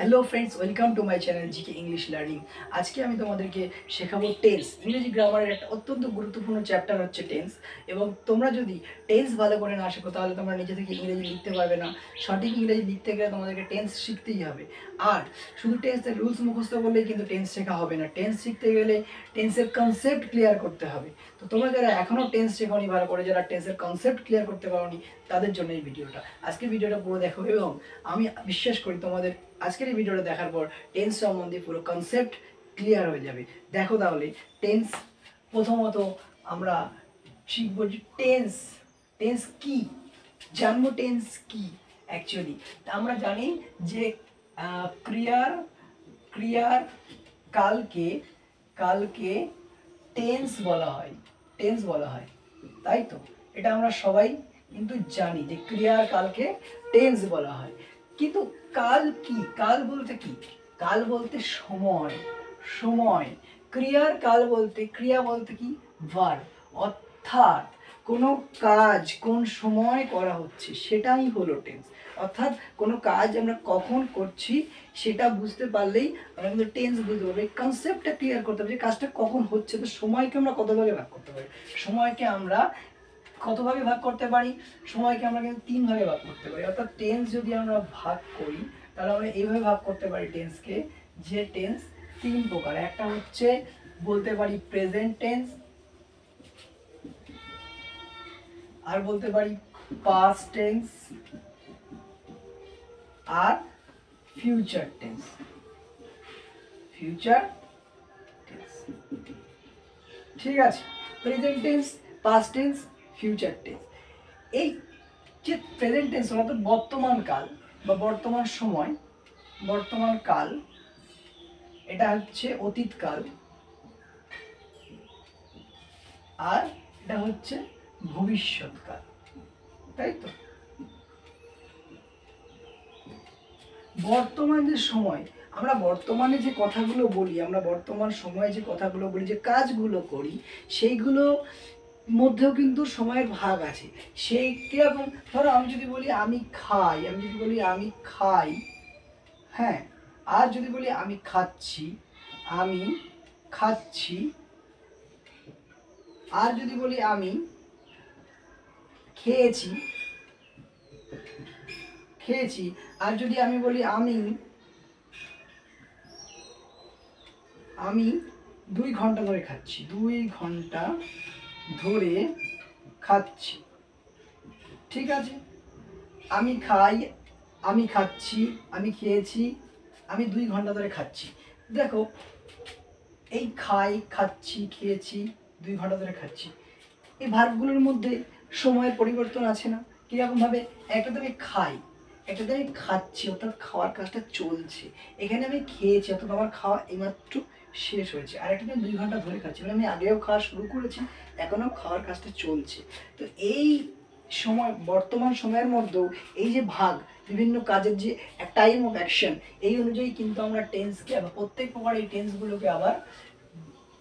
Hello friends, welcome to my channel GK English learning. আজকে আমি তোমাদেরকে শেখাবো টেন্স। ইংরেজি গ্রামারের একটা অত্যন্ত গুরুত্বপূর্ণ চ্যাপ্টার হচ্ছে টেন্স। এবং তোমরা যদি টেন্স ভালো করে না শেখো তাহলে তোমরা নিজে থেকে ইংরেজি লিখতে পারবে না। সঠিক ইংরেজি লিখতে গেলে তোমাদেরকে টেন্স শিখতেই হবে। আর শুধু টেন্সের রুলস মুখস্থ করলেই কিন্তু টেন্স শেখা হবে না। টেন্স শিখতে গেলে টেন্সের কনসেপ্ট ক্লিয়ার করতে হবে। তো তোমরা যারা এখনও টেন্স শেখোনি ভালো করে, যারা টেন্সের কনসেপ্ট ক্লিয়ার করতে পারোনি, তাদের জন্য এই ভিডিওটা। আজকে ভিডিওটা পুরো দেখো এবং আমি বিশ্বাস করি তোমাদের আজকের এই ভিডিওটা দেখার পর টেন্স সম্বন্ধে পুরো কনসেপ্ট ক্লিয়ার হয়ে যাবে। দেখো তাহলে টেন্স প্রথমত আমরা শিখবো যে টেন্স টেন্স কি, জানবো টেন্স কি অ্যাকচুয়ালি। আমরা জানি যে ক্রিয়ার ক্রিয়ার কালকে কালকে টেন্স বলা হয়, টেন্স বলা হয়, তাই তো? এটা আমরা সবাই কিন্তু জানি যে ক্রিয়ার কালকে টেন্স বলা হয়। কিন্তু কাল কি? কাল বলতে কি? কাল বলতে সময়, সময়। ক্রিয়ার কাল বলতে, ক্রিয়া বলতে কি? ভার্ব। অর্থাৎ কোনো কাজ কোন সময় করা হচ্ছে সেটাই হলো টেন্স। অর্থাৎ কোনো কাজ আমরা কখন করছি সেটা বুঝতে পারলেই আমরা কিন্তু টেন্স বুঝতে পারবো। এই কনসেপ্টটা ক্লিয়ার করতে হবে যে কাজটা কখন হচ্ছে। তো সময়কে আমরা কত ভাগে ভাগ করতে পারি? সময়কে আমরা কতভাবে ভাগ করতে পারি? সময়কে আমরা কিন্তু 3 ভাগে ভাগ করতে পারি। অর্থাৎ টেন্স যদি আমরা ভাগ করি তাহলে আমরা এইভাবে ভাগ করতে পারি টেন্সকে, যে টেন্স 3 প্রকার। একটা হচ্ছে বলতে পারি প্রেজেন্ট টেন্স, আর বলতে পারি পাস্ট টেন্স, আর ফিউচার টেন্স। ফিউচার টেন্স, ঠিক আছে? Present tense, past tense, future tense. এই যে প্রেজেন্ট টেন্স অর্থাৎ বর্তমান কাল বা বর্তমান সময়, বর্তমান কাল, এটা হচ্ছে অতীত কাল, আর এটা হচ্ছে ভবিষ্যৎ কাল, তাই তো? বর্তমান যে সময়, আমরা বর্তমানে যে কথাগুলো বলি, আমরা বর্তমান সময়ে যে কথাগুলো বলি, যে কাজগুলো করি, সেইগুলো মধ্যেও কিন্তু সময়ের ভাগ আছে। সেই কিরকম? ধরো আমি যদি বলি আমি খাই, আমি যদি বলি আমি খাই, হ্যাঁ, আর যদি বলি আমি খাচ্ছি, আমি খাচ্ছি, আর যদি বলি আমি খেয়েছি, খেয়েছি, আর যদি আমি বলি আমি আমি 2 ঘন্টা ধরে খাচ্ছি, 2 ঘন্টা ধরে খাচ্ছি, ঠিক আছে? আমি খাই, আমি খাচ্ছি, আমি খেয়েছি, আমি 2 ঘন্টা ধরে খাচ্ছি। দেখো এই খাই, খাচ্ছি, খেয়েছি, 2 ঘন্টা ধরে খাচ্ছি, এই ভার্বগুলোর মধ্যে সময়ের পরিবর্তন আছে না? কীরকমভাবে? একটাতে আমি খাই, একটাতে আমি খাচ্ছি, অর্থাৎ খাওয়ার কাজটা চলছে। এখানে আমি খেয়েছি, অর্থাৎ আমার খাওয়া এইমাত্র শেষ হয়েছে। আর একটাতে 2 ঘন্টা ধরে খাচ্ছি, মানে আমি আগেও খাওয়া শুরু করেছি, এখনও খাওয়ার কাজটা চলছে। তো এই সময়, বর্তমান সময়ের মধ্যেও এই যে ভাগ, বিভিন্ন কাজের যে টাইম অফ অ্যাকশন, এই অনুযায়ী কিন্তু আমরা টেন্সকে আবার প্রত্যেক প্রকার এই টেন্সগুলোকে আবার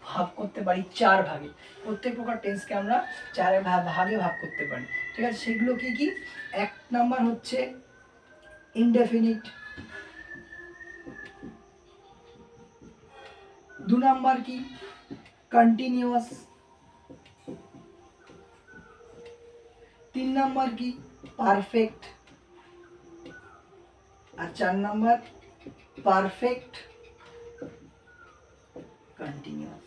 ভাগ করতে পারি 4 ভাগে। প্রত্যেক প্রকার টেন্সকে আমরা 4 ভাগে ভাগ করতে পারি, ঠিক আছে? সেগুলো কি কি? 1 নাম্বার হচ্ছে ইনডেফিনিট, 2 নাম্বার কি? কন্টিনিউয়াস, 3 নাম্বার কি? পারফেক্ট, আর 4 নাম্বার পারফেক্ট কন্টিনিউয়াস,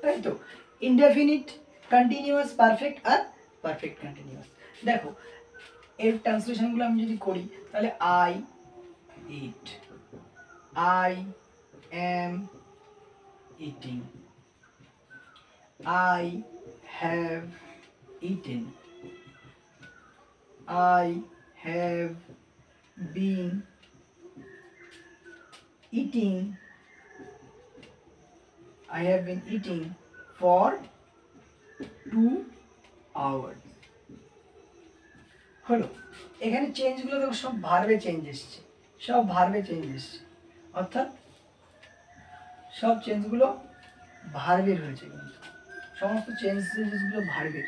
তাই তো? ইনডেফিনিট, কন্টিনিউয়াস, পারফেক্ট আর পারফেক্ট কন্টিনিউয়াস। দেখো এর ট্রান্সলেশনগুলো আমি যদি করি তাহলে I eat, I am eating, I have eaten, I have been eating, I have been eating for 2 hours. হলো। এখানে চেঞ্জগুলো দেখো সব ভার্বে চেঞ্জ এসছে, সব ভার্বে চেঞ্জ এসছে, অর্থাৎ সব চেঞ্জগুলো ভার্বের হয়েছে। কিন্তু সমস্ত চেঞ্জেসগুলো ভার্বের।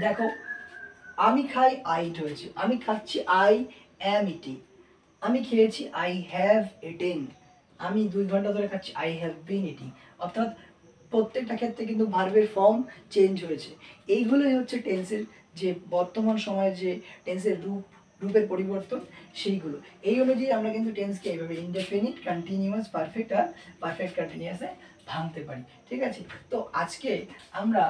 দেখো আমি খাই আই ইট হয়েছে, আমি খাচ্ছি আই অ্যাম ইটিং, আমি খেয়েছি আই হ্যাভ ইটেন, আমি 2 ঘন্টা ধরে খাচ্ছি আই হ্যাভ বিন ইটিং। অর্থাৎ প্রত্যেকটা ক্ষেত্রে কিন্তু ভার্বের ফর্ম চেঞ্জ হয়েছে। এইগুলোই হচ্ছে টেন্সের যে বর্তমান সময়ে যে টেন্সের রূপের পরিবর্তন সেইগুলো। এই অনুযায়ী আমরা কিন্তু টেন্সকে এইভাবে ইনডেফিনিট, কন্টিনিউয়াস, পারফেক্ট আর পারফেক্ট কন্টিনিউয়াসে ভাঙতে পারি। ঠিক আছে, তো আজকে আমরা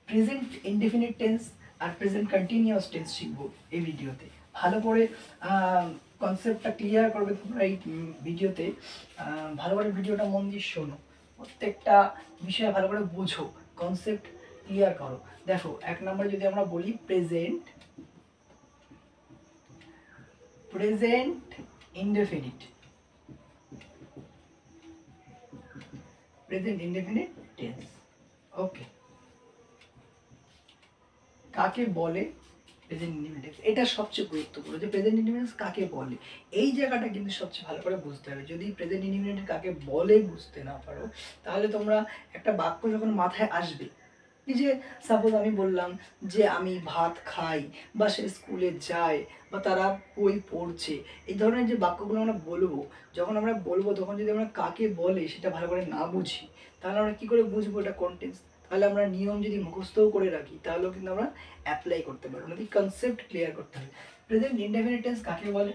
প্রেজেন্ট ইনডেফিনিট টেন্স আর প্রেজেন্ট কন্টিনিউয়াস টেন্স শিখবো এই ভিডিওতে। ভালো করে কনসেপ্টটা ক্লিয়ার করবে তোমরা এই ভিডিওতে। ভালো করে ভিডিওটা মন দিয়ে শোনো, প্রত্যেকটা বিষয় ভালো করে বোঝো, কনসেপ্ট ক্লিয়ার করো। দেখো, 1 নম্বরে যদি আমরা বলি present indefinite, present indefinite tense. Okay, কাকে বলে প্রেজেন্ট ইনডেফিনিট? এটা সবচেয়ে গুরুত্বপূর্ণ যে প্রেজেন্ট ইনডেফিনিট কাকে বলে, এই জায়গাটা কিন্তু সবচেয়ে ভালো করে বুঝতে হবে। যদি প্রেজেন্ট ইনডেফিনিট কাকে বলে বুঝতে না পারো, তাহলে তোমরা একটা বাক্য যখন মাথায় আসবে, এই যে সাপোজ আমি বললাম যে আমি ভাত খাই, বা সে স্কুলে যায়, বা তারা বই পড়ছে, এই ধরনের যে বাক্যগুলো আমরা বলবো, যখন আমরা বলবো তখন যদি আমরা কাকে বলে সেটা ভালো করে না বুঝি, তাহলে আমরা কী করে বুঝবো এটা কন্টেন্স? তাহলে আমরা নিয়ম যদি মুখস্থও করে রাখি তাহলেও কিন্তু আমরা অ্যাপ্লাই করতে পারবো না। কনসেপ্ট ক্লিয়ার করতে হবে। প্রেজেন্ট ইনডেফিনিট টেন্স কাকে বলে?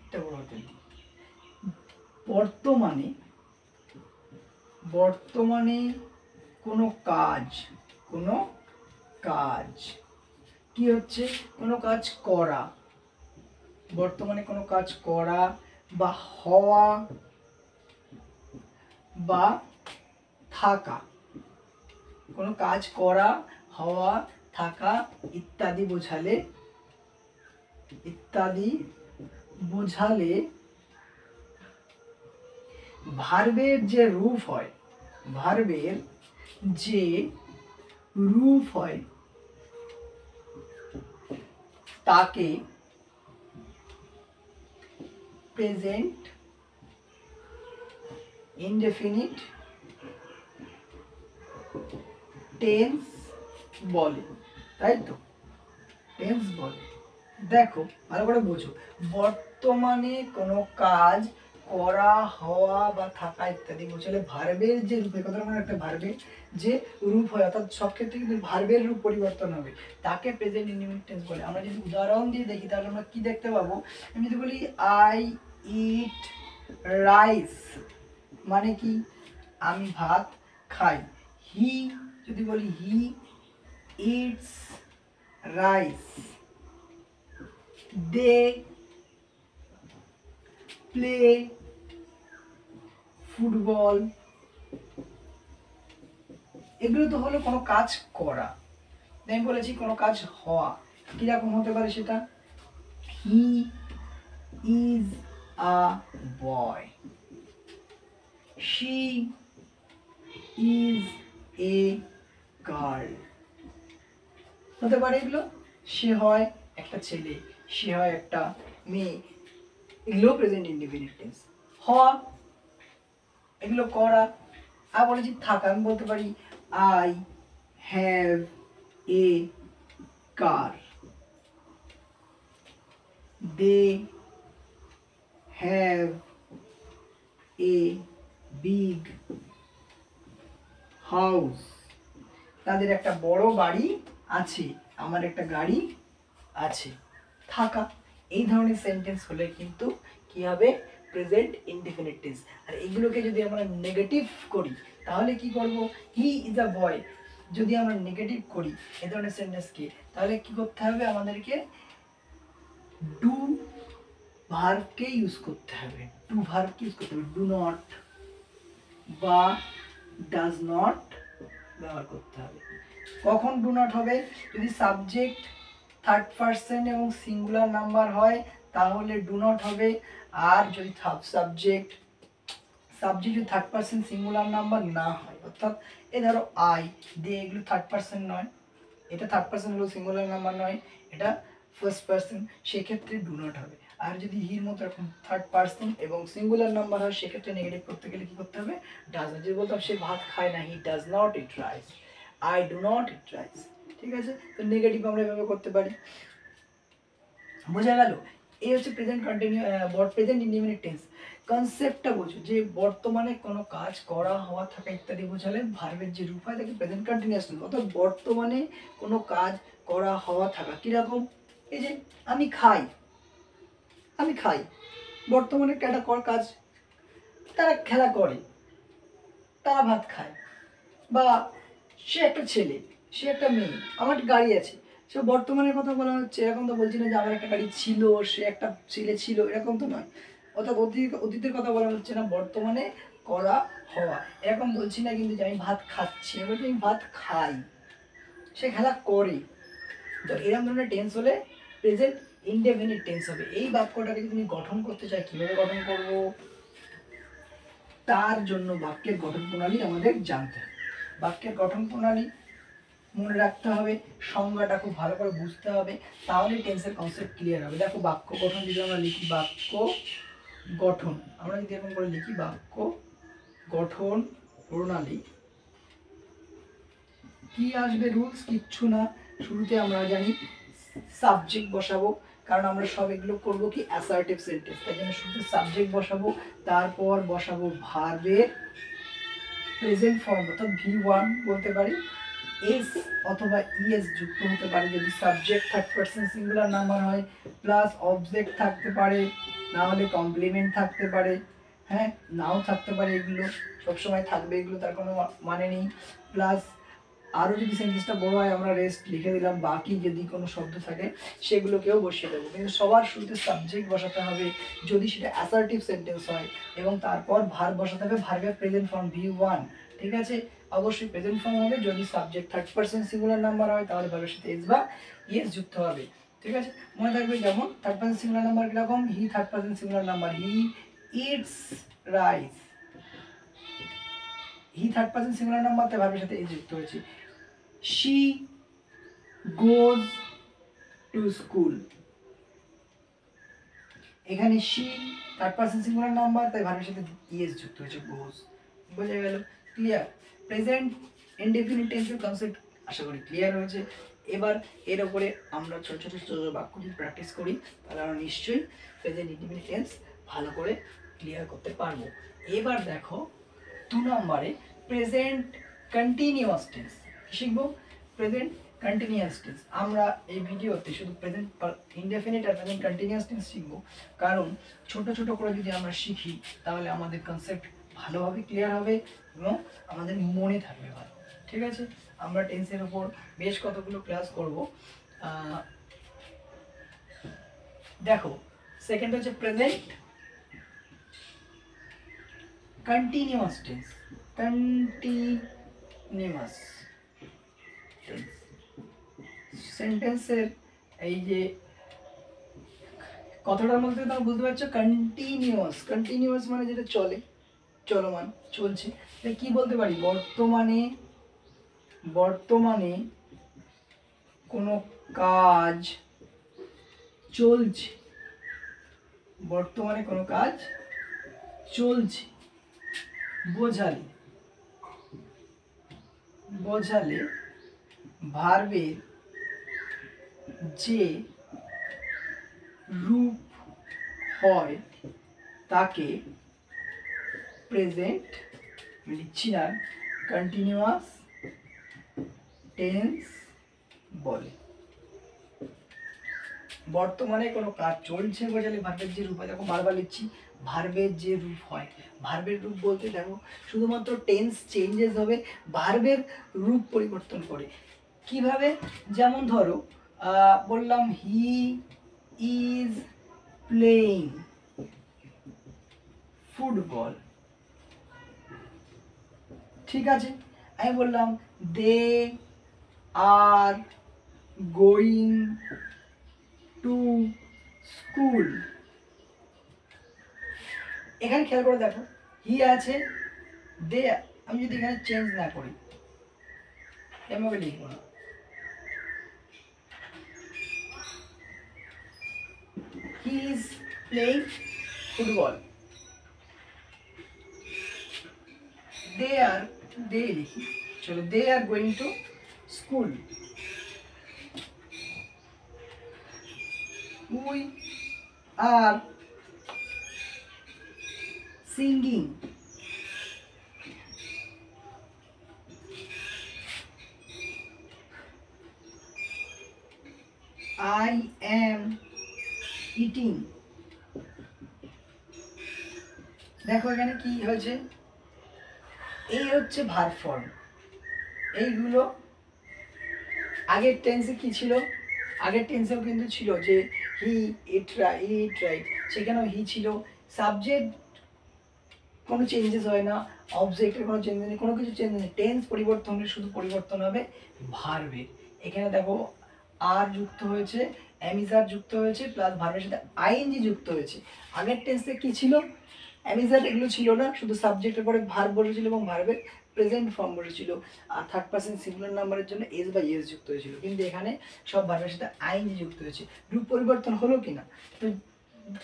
এটা বর্তমানে কোনো কাজ কি হচ্ছে? কোনো কাজ করা, বর্তমানে কোনো কাজ করা বা হওয়া বা থাকা, কোনো কাজ করা, হওয়া, থাকা ইত্যাদি বোঝালে ভার্বের যে রূপ হয় তাকে প্রেজেন্ট ইনডেফিনিট টেন্স বলে, তাই তো? টেন্স বলে। দেখো, ভালো করে বোঝো, বর্তমানে কোনো কাজ করা, হওয়া বা থাকা ইত্যাদি বোঝালে ভার্বের যে রূপ, কথা মানে একটা ভার্বের যে রূপ হয়, অর্থাৎ সব ক্ষেত্রে কিন্তু ভার্বের রূপ পরিবর্তন হবে, তাকে প্রেজেন্ট ইনডেফিনিট টেন্স বলে। আমরা যদি উদাহরণ দিয়ে দেখি তাহলে আমরা কি দেখতে পাবো? আমি যদি বলি আই ইট রাইস, মানে কি? আমি ভাত খাই। হি, যদি বলি he it's rice. They play football. এগুলো তো হলো কোনো কাজ করা। আমি বলেছি কোনো কাজ হওয়া, কিরকম হতে পারে সেটা? He is a boy, she is a girl হতে পারে এগুলো। সে হয় একটা ছেলে, সে হয় একটা মেয়ে, এগুলো প্রেজেন্ট ইনডেফিনিট টেন্স। হওয়া, এগুলো করা। আর বলেছি থাকা, আমি বলতে পারি I have a car, they have a big house, তাদের একটা বড় বাড়ি আছে, আমার একটা গাড়ি আছে। থাকা, এই ধরনের সেন্টেন্স হলে কিন্তু কি হবে? Present indefinite tense. আর এগুলোকে যদি আমরা নেগেটিভ করি তাহলে কি করব? হি ইজ আ বয়, যদি আমরা নেগেটিভ করি এই ধরনের সেন্টেন্সকে, তাহলে কি করতে হবে? আমাদেরকে ডু ভার্বকে ইউজ করতে হবে। ডু ভার্বকে ইউজ করতে হবে, ডু নট বা ডাজ নট ব্যবহার করতে হবে। কখন ডু নট হবে? যদি সাবজেক্ট থার্ড পারসন এবং সিঙ্গুলার নাম্বার হয় তাহলে ডু নট হবে। আর যদি সাবজেক্ট যদি থার্ড পারসন সিঙ্গুলার নাম্বার না হয়, অর্থাৎ এ ধরো আই, দে, এগুলো থার্ড পারসন নয়, এটা থার্ড পারসন হলো সিঙ্গুলার নাম্বার নয়, এটা ফার্স্ট পারসন, সেক্ষেত্রে ডু নট হবে। আর যদি হির মতো এরকম থার্ড পারসন এবং সিঙ্গুলার নাম্বার হয় সেক্ষেত্রে নেগেটিভ করতে গেলে কি করতে হবে? Does not. যদি বলতাম সে ভাত খায় না, he does not eat rice, I do not eat rice. ঠিক আছে, তো নেগেটিভ আমরা এভাবে করতে পারি। বোঝা গেল? এই হচ্ছে present continue present indefinite tense. কনসেপ্টটা বোঝো যে বর্তমানে কোনো কাজ করা, হওয়া, থাকা ইত্যাদি বোঝালে ভার্বের যে রূপ হয় তাকে প্রেজেন্ট কন্টিনিউয়াস টেন্স। অর্থাৎ বর্তমানে কোনো কাজ করা, হওয়া, থাকা। কীরকম? এই যে আমি খাই, আমি খাই, বর্তমানে একটা কাজ, তারা খেলা করে, তারা ভাত খায়। বা সে একটা ছেলে, সে একটা মেয়ে, আমার একটা গাড়ি আছে, সে বর্তমানের কথা বলা হচ্ছে। এরকম তো বলছি না যে আমার একটা গাড়ি ছিল, সে একটা ছেলে ছিল, এরকম তো নয়। অর্থাৎ অতীতের কথা বলা হচ্ছে না, বর্তমানে করা, হওয়া। এরকম বলছি না কিন্তু যে আমি ভাত খাচ্ছি, আমি বলছি আমি ভাত খাই, সে খেলা করে। তো এরকম ধরনের টেন্স হলে প্রেজেন্ট ইনডেফিনিট টেন্স হবে। এই বাক্যটাকে তুমি গঠন করতে চাই, কীভাবে গঠন করব? তার জন্য বাক্যের গঠন প্রণালী আমাদের জানতে হবে। বাক্যের গঠন প্রণালী মনে রাখতে হবে, সংজ্ঞাটা খুব ভালো করে বুঝতে হবে, তাহলে টেন্সের কনসেপ্ট ক্লিয়ার হবে। দেখো বাক্য গঠন যদি আমরা লিখি, বাক্য গঠন আমরা যদি এরকম করে লিখি, বাক্য গঠন প্রণালী, কি আসবে? রুলস কিচ্ছু না। শুরুতে আমরা জানি সাবজেক্ট বসাবো, কারণ আমরা সব এগুলো করবো কি অ্যাসার্টিভ সেন্টেন্স, তাই জন্য শুরুতে সাবজেক্ট বসাবো, তারপর বসাবো ভার্বের প্রেজেন্ট ফর্ম, অর্থাৎ V1 বলতে পারি, এস অথবা ইএস যুক্ত হতে পারে যদি subject third person singular number হয়, প্লাস অবজেক্ট থাকতে পারে, না হলে কমপ্লিমেন্ট থাকতে পারে, হ্যাঁ, নাও থাকতে পারে। এগুলো সবসময় থাকবে, এগুলো তার কোনো মানে নেই। প্লাস আরও যদি সেন্টেন্সটা বড় হয় আমরা রেস্ট লিখে দিলাম, বাকি যদি কোনো শব্দ থাকে সেগুলোকেও বসিয়ে দেবো। কিন্তু সবার শুরুতে সাবজেক্ট বসাতে হবে যদি সেটা অ্যাসার্টিভ সেন্টেন্স হয়, এবং তারপর ভার্ব বসাতে হবে, ভার্বের প্রেজেন্ট ফর্ম V1। ঠিক আছে, অবশ্যই প্রেজেন্ট ফর্ম হবে। যদি subject third person singular number হয় তাহলে ভার্বের সাথে এস বা ইএস যুক্ত হবে। ঠিক আছে, মনে থাকবে। যেমন থার্ড পারসন সিঙ্গুলার নাম্বার কীরকম? He third person singular number, he it's rice. He third person singular number, তাই ভার্বের সাথে এস যুক্ত হয়েছে। She goes to school। এখানে she third person singular number, তাই ভার্বের সাথে ইএস যুক্ত হয়েছে, goes। বোঝা গেল? ক্লিয়ার? প্রেজেন্ট ইনডেফিনিট টেন্সের কনসেপ্ট আশা করি ক্লিয়ার হয়েছে। এবার এর উপরে আমরা ছোট ছোট বাক্য যদি প্র্যাকটিস করি তাহলে আমরা নিশ্চয়ই প্রেজেন্ট ইনডেফিনিট টেন্স ভালো করে ক্লিয়ার করতে পারবো। এবার দেখো 2 নম্বরে প্রেজেন্ট কন্টিনিউয়াস টেন্স শিখবো। প্রেজেন্ট কন্টিনিউয়াস টেন্স আমরা এই ভিডিওতে শুধু প্রেজেন্ট ইনডেফিনিট আর প্রেজেন্ট কন্টিনিউয়াস টেন্স শিখবো, কারণ ছোট ছোট করে যদি আমরা শিখি তাহলে আমাদের কনসেপ্ট ভালোভাবে ক্লিয়ার হবে এবং আমাদের মনে থাকবে ভালো। ঠিক আছে, আমরা টেন্সের উপর বেশ কতগুলো ক্লাস করব। দেখো সেকেন্ড হচ্ছে present continuous tense. Continuous tense সেন্টেন্সের এই যে কথাটার মধ্যে তোমরা বুঝতে পারছো, কন্টিনিউয়াস। কন্টিনিউয়াস মানে যেটা চলে, চলমান, চলছে। কি বলতে পারি? বর্তমানে কোনো কাজ চলছে, বর্তমানে কোনো কাজ চলছে বোঝালে ভার্বের যে রূপ হয় তাকে প্রেজেন্ট লিখছি না, কন্টিনিউয়াস টেন্স বলে। বর্তমানে কোনো কাজ চলছে বোঝালে ভার্বের যে রূপ হয়, দেখো বারবার লিখছি, ভার্বের যে রূপ হয়। ভার্বের রূপ বলতে দেখো শুধুমাত্র টেন্স চেঞ্জেস হবে, ভার্বের রূপ পরিবর্তন করে। কিভাবে? যেমন ধরো বললাম হি ইজ প্লেইং ফুটবল, ঠিক আছে। আমি বললাম দে আর গোয়িং টু স্কুল। এখানে খেয়াল করে দেখো হি আছে, দে, আমি যদি এখানে চেঞ্জ না করি এভাবে লিখবো না, he is playing football, they লিখি, চলো they are going to school. We are singing, I am eating. দেখো এখানে কি হয়েছে, এই হচ্ছে ভার্ব ফর্ম। এইগুলো আগের টেন্সে কি ছিল, আগের টেন্সেও কিন্তু ছিল যে হি ইট রাইট, সেখানেও হি ছিল। সাবজেক্ট কোনো চেঞ্জেস হয় না, অবজেক্টের কোনো চেঞ্জ নেই, কোনো কিছু চেঞ্জ নেই। টেন্স পরিবর্তন হলে শুধু পরিবর্তন হবে ভার্বের। এখানে দেখো আর যুক্ত হয়েছে, অ্যামিজার যুক্ত হয়েছে, প্লাস ভার্বের সাথে আইএনজি যুক্ত হয়েছে। আগের টেন্সে কি ছিল, অ্যামিজার এগুলো ছিল না, শুধু সাবজেক্টের পরে ভার্ব বসেছিল এবং ভার্বের প্রেজেন্ট ফর্ম বসেছিল, আর থার্ড পার্সন সিঙ্গুলার নাম্বারের জন্য এস বা ইএস যুক্ত হয়েছিল। কিন্তু এখানে সব ভার্বের সাথে আইএনজি যুক্ত হয়েছে। রূপ পরিবর্তন হলো কিনা, তো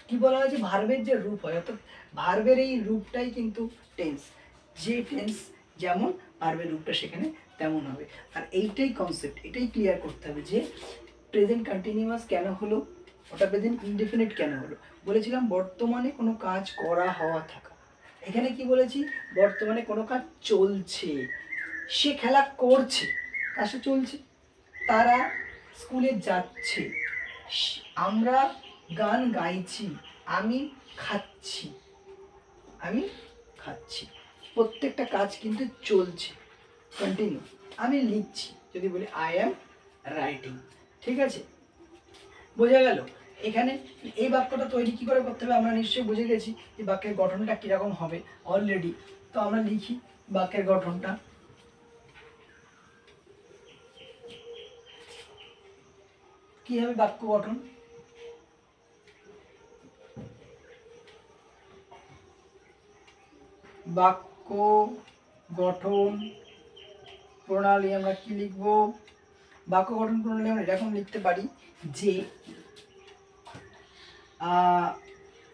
কি বলা হয়েছে, ভার্বের যে রূপ হয়, অর্থাৎ ভার্বের এই রূপটাই কিন্তু টেন্স। যে টেন্স যেমন ভার্বের রূপটা সেখানে তেমন হবে। আর এইটাই কনসেপ্ট, এটাই ক্লিয়ার করতে হবে যে প্রেজেন্ট কন্টিনিউয়াস কেন হলো, ওটা প্রেজেন্ট ইনডেফিনিট কেন হলো। বলেছিলাম বর্তমানে কোনো কাজ করা, হওয়া, থাকা। এখানে কি বলেছি, বর্তমানে কোনো কাজ চলছে, সে খেলা করছে, কার সাথে চলছে, তারা স্কুলে যাচ্ছে, আমরা গান গাইছি, আমি খাচ্ছি, আমি খাচ্ছি। প্রত্যেকটা কাজ কিন্তু চলছে, কন্টিনিউ। আমি লিখছি, যদি বলি আই অ্যাম রাইটিং। ঠিক আছে, বোঝা গেল। এখানে এই বাক্যটা তৈরি কী করে করতে হবে আমরা নিশ্চয়ই বুঝে গেছি যে বাক্যের গঠনটা কীরকম হবে অলরেডি। তো আমরা লিখি বাক্যের গঠনটা। কী হবে বাক্য গঠন, বাক্য গঠন প্রণালী আমরা কি লিখব, বাক্য গঠন প্রণালী আমরা এরকম লিখতে পারি যে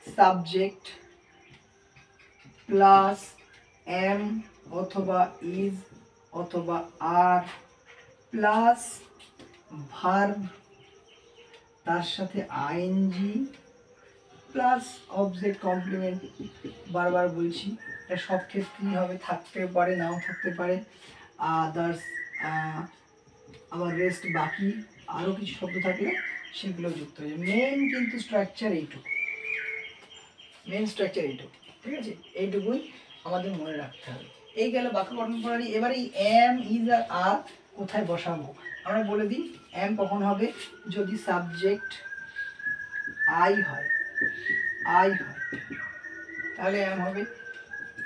সাবজেক্ট প্লাস এম অথবা ইজ অথবা আর প্লাস ভার্ব, তার সাথে আইএনজি প্লাস অবজেক্ট কমপ্লিমেন্ট। বারবার বলছি এটা সব ক্ষেত্রেই হবে, থাকতে পারে নাও থাকতে পারে, আদার্স আবার রেস্ট বাকি আরও কিছু শব্দ থাকলে সেগুলো যুক্ত হয়ে যাবে। মেন কিন্তু স্ট্রাকচার এইটুকু, মেন স্ট্রাকচার এইটুকু। ঠিক আছে, এইটুকুই আমাদের মনে রাখতে হবে। এই গেল বাক্য গঠন প্রণালী। এবারে এই এম ইজ আর কোথায় বসাবো আমরা বলে দিই। এম কখন হবে, যদি সাবজেক্ট আই হয়, আই হয় তাহলে এম হবে।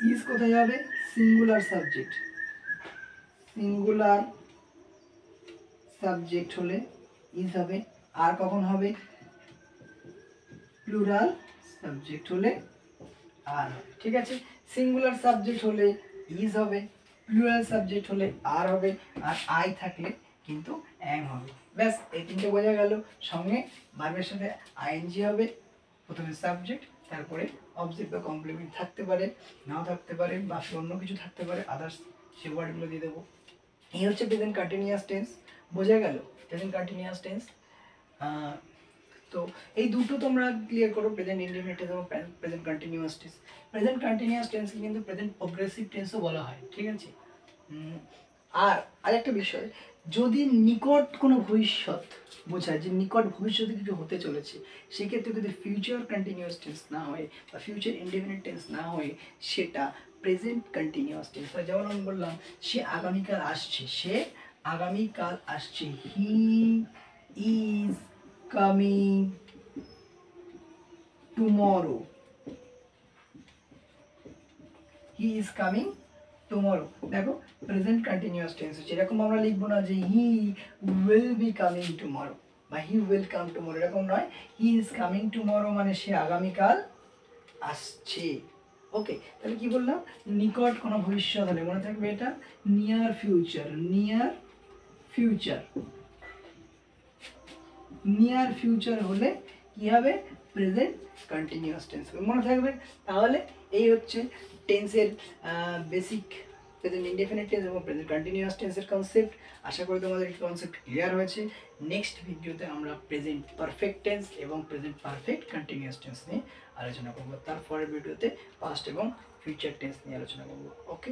ইজ কোথায় হবে, সিঙ্গুলার সাবজেক্ট, সিঙ্গুলার সাবজেক্ট হলে ইজ হবে। আর কখন হবে, প্লুরাল সাবজেক্ট হলে আর। ঠিক আছে, সিঙ্গুলার সাবজেক্ট হলে ইজ হবে, প্লুরাল সাবজেক্ট হলে আর হবে, আর আই থাকলে কিন্তু এম হবে। ব্যাস এই তিনটে বোঝা গেল। সঙ্গে ভার্বের সাথে আইএনজি হবে, প্রথমে সাবজেক্ট, তারপরে অবজেক্ট বা কমপ্লিমেন্ট থাকতে পারে, নাও থাকতে পারে, বা অন্য কিছু থাকতে পারে, আদার্স সে ওয়ার্ডগুলো দিয়ে দেবো। এই হচ্ছে প্রেজেন্ট কন্টিনিউয়াস টেন্স। বোঝা গেল প্রেজেন্ট কন্টিনিউয়াস টেন্স। তো এই দুটো তোমরা ক্লিয়ার করো, প্রেজেন্ট ইনডিফিনিট টেন্স এবং present continuous tense. Present continuous টেন্সকে কিন্তু প্রেজেন্ট প্রগ্রেসিভ টেন্সও বলা হয়। ঠিক আছে, আর আরেকটা বিষয়, যদি নিকট কোনো ভবিষ্যৎ বোঝায়, যে নিকট ভবিষ্যতে কিছু হতে চলেছে, সেক্ষেত্রে যদি ফিউচার কন্টিনিউয়াস টেন্স না হয় বা ফিউচার ইনডিফিনিট টেন্স না হয়, সেটা প্রেজেন্ট কন্টিনিউয়াস টেন্স হয়। যেমন আমি বললাম সে আগামীকাল আসছে, সে আগামীকাল আসছে, he is coming tomorrow, he is coming tomorrow. দেখো প্রেজেন্ট কন্টিনিউয়াস টেন্স হচ্ছে। এরকম আমরা লিখবো না যে he will be coming tomorrow বা হি উইল কাম টুমরো, এরকম নয়। হি ইজ কামিং টুমরো মানে সে আগামীকাল আসছে। ওকে, তাহলে কি বললাম, নিকট কোনো ভবিষ্যৎ হলে মনে থাকবে এটা near future, near future, near future হলে কি হবে, প্রেজেন্ট কন্টিনিউয়াস টেন্স হবে, মনে থাকবে। তাহলে এই হচ্ছে টেন্সের বেসিক প্রেজেন্ট ইনডেফিনিট টেন্স এবং প্রেজেন্ট কন্টিনিউয়াস টেন্সের কনসেপ্ট। আশা করি তোমাদের কনসেপ্ট ক্লিয়ার হয়েছে। নেক্সট ভিডিওতে আমরা প্রেজেন্ট পারফেক্ট টেন্স এবং প্রেজেন্ট পারফেক্ট কন্টিনিউয়াস টেন্স নিয়ে আলোচনা করবো। তারপরের ভিডিওতে পাস্ট এবং ফিউচার টেন্স নিয়ে আলোচনা করবো। ওকে।